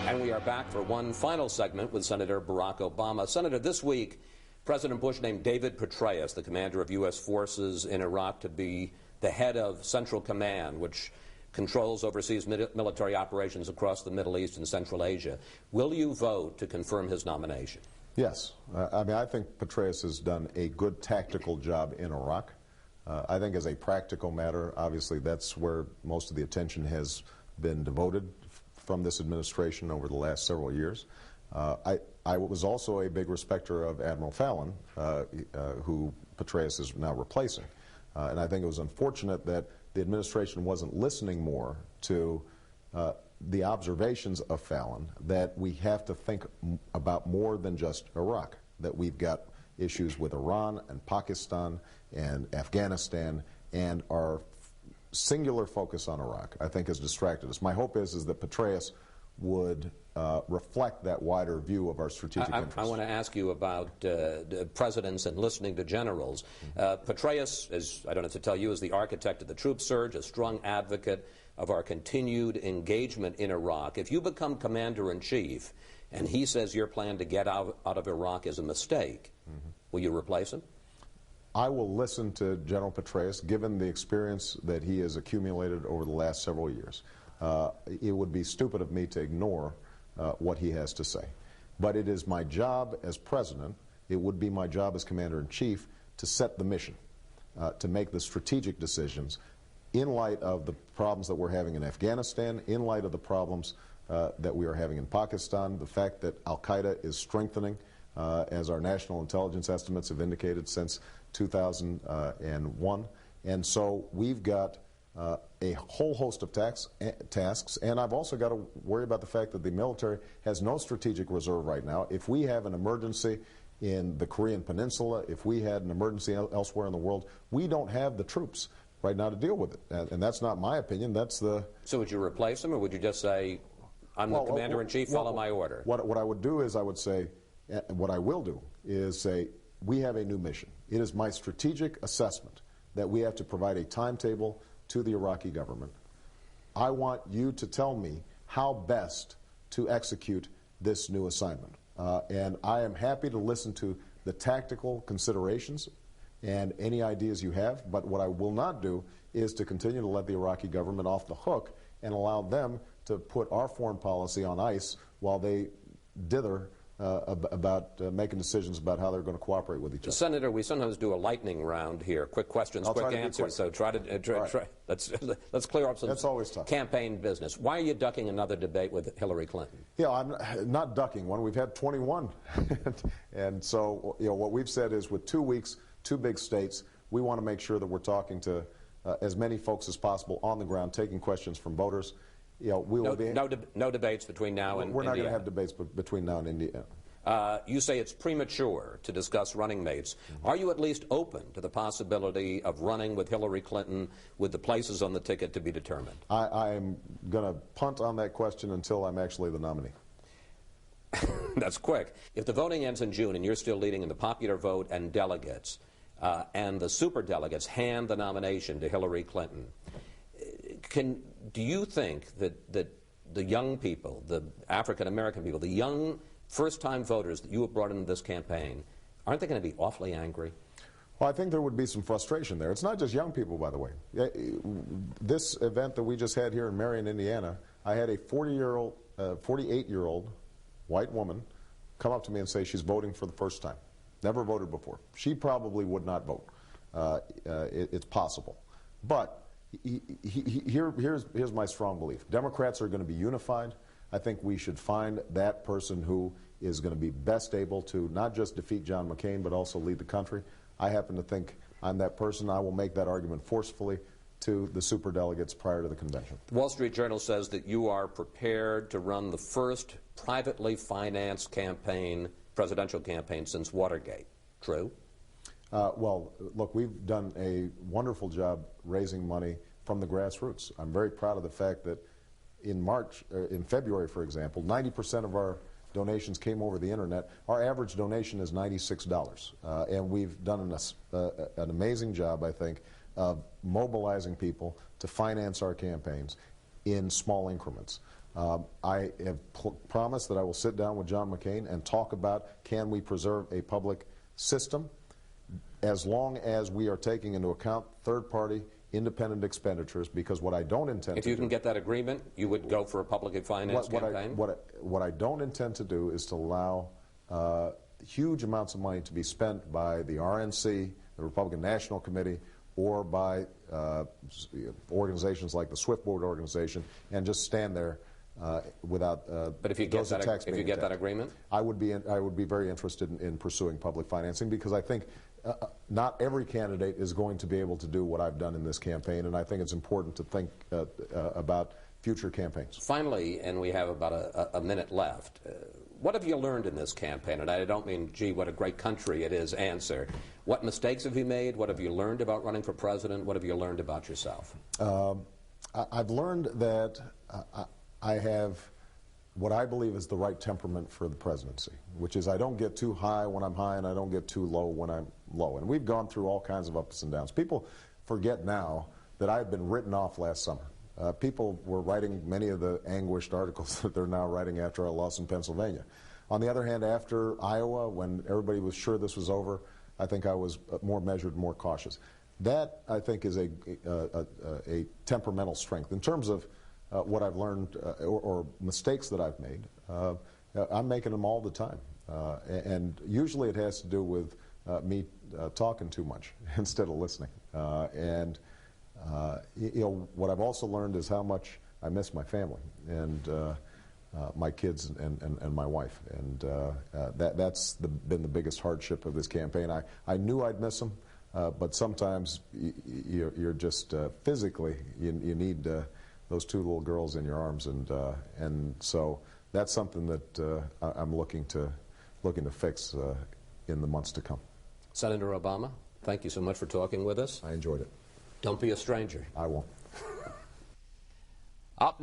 And we are back for one final segment with Senator Barack Obama. Senator, this week, President Bush named David Petraeus, the commander of U.S. forces in Iraq, to be the head of Central Command, which controls overseas military operations across the Middle East and Central Asia. Will you vote to confirm his nomination? Yes. I think Petraeus has done a good tactical job in Iraq. I think as a practical matter, obviously that's where most of the attention has been devoted from this administration over the last several years. I was also a big respecter of Admiral Fallon, who Petraeus is now replacing. And I think it was unfortunate that the administration wasn't listening more to the observations of Fallon, that we have to think about more than just Iraq, that we've got issues with Iran and Pakistan and Afghanistan, and our singular focus on Iraq, I think, has distracted us. My hope is that Petraeus would reflect that wider view of our strategic interests. I want to ask you about presidents and listening to generals. Petraeus, as I don't have to tell you, is the architect of the troop surge, a strong advocate of our continued engagement in Iraq. If you become commander-in-chief and he says your plan to get out of Iraq is a mistake, will you replace him? I will listen to General Petraeus, given the experience that he has accumulated over the last several years. It would be stupid of me to ignore what he has to say. But it is my job as president, it would be my job as commander-in-chief to set the mission, to make the strategic decisions in light of the problems that we're having in Afghanistan, in light of the problems that we are having in Pakistan, the fact that Al-Qaeda is strengthening, as our national intelligence estimates have indicated since 2001. And so we've got a whole host of tasks, and I've also got to worry about the fact that the military has no strategic reserve right now. If we have an emergency in the Korean Peninsula, if we had an emergency elsewhere in the world, we don't have the troops right now to deal with it. And that's not my opinion, that's the... So would you replace him, or would you just say, I'm the commander-in-chief, follow my order? What I would do is I would say, what I will do is say, we have a new mission. It is my strategic assessment that we have to provide a timetable to the Iraqi government. I want you to tell me how best to execute this new assignment. And I am happy to listen to the tactical considerations and any ideas you have, but what I will not do is to continue to let the Iraqi government off the hook and allow them to put our foreign policy on ice while they dither about making decisions about how they're going to cooperate with each other. Senator, we sometimes do a lightning round here, quick questions, quick answers. So try to let's clear up some campaign business. Why are you ducking another debate with Hillary Clinton? Yeah, I'm not ducking one. We've had 21, and so what we've said is, with 2 weeks, 2 big states, we want to make sure that we're talking to as many folks as possible on the ground, taking questions from voters. No debates between now and We're not going to have debates between now and Indiana. You say it's premature to discuss running mates. Are you at least open to the possibility of running with Hillary Clinton with the places on the ticket to be determined? I'm going to punt on that question until I'm actually the nominee. That's quick. If the voting ends in June and you're still leading in the popular vote and delegates, and the superdelegates hand the nomination to Hillary Clinton, do you think that the young people, the African-American people, the young first-time voters that you have brought into this campaign, aren't they going to be awfully angry? Well, I think there would be some frustration there. It's not just young people, by the way. This event that we just had here in Marion, Indiana, I had a 48-year-old white woman come up to me and say she's voting for the first time. Never voted before. She probably would not vote. It's possible. But here's my strong belief. Democrats are going to be unified. I think we should find that person who is going to be best able to not just defeat John McCain, but also lead the country. I happen to think I'm that person. I will make that argument forcefully to the superdelegates prior to the convention. The Wall Street Journal says that you are prepared to run the first privately financed presidential campaign since Watergate. True? Well, look, we've done a wonderful job raising money from the grassroots. I'm very proud of the fact that in February, for example, 90% of our donations came over the internet. Our average donation is $96, and we've done an amazing job, I think, of mobilizing people to finance our campaigns in small increments. I have promised that I will sit down with John McCain and talk about, can we preserve a public system as long as we are taking into account third-party independent expenditures, because what I don't intend to do... If you can get that agreement, you would go for a publicly financed campaign? What I don't intend to do is to allow huge amounts of money to be spent by the RNC, the Republican National Committee, or by organizations like the Swift Board organization, and just stand there without but if you get that agreement, I would be very interested in pursuing public financing, because I think not every candidate is going to be able to do what I've done in this campaign, and I think it's important to think about future campaigns. Finally, and we have about a minute left, what have you learned in this campaign? And I don't mean, gee, what a great country it is answer. What mistakes have you made? What have you learned about running for president? What have you learned about yourself? I've learned that I have what I believe is the right temperament for the presidency, which is I don't get too high when I'm high and I don't get too low when I'm low. And we've gone through all kinds of ups and downs. People forget now that I've been written off last summer. People were writing many of the anguished articles that they're now writing after our loss in Pennsylvania. On the other hand, after Iowa, when everybody was sure this was over, I think I was more measured, more cautious. That, I think, is a temperamental strength. In terms of what I've learned or mistakes that I've made, I'm making them all the time. And usually it has to do with me talking too much instead of listening. You know, what I've also learned is how much I miss my family and my kids and my wife. And that's been the biggest hardship of this campaign. I knew I'd miss them, but sometimes you're just physically, you need those two little girls in your arms, and so that's something that I'm looking to fix in the months to come. Senator Obama, thank you so much for talking with us. I enjoyed it. Don't be a stranger. I won't. Up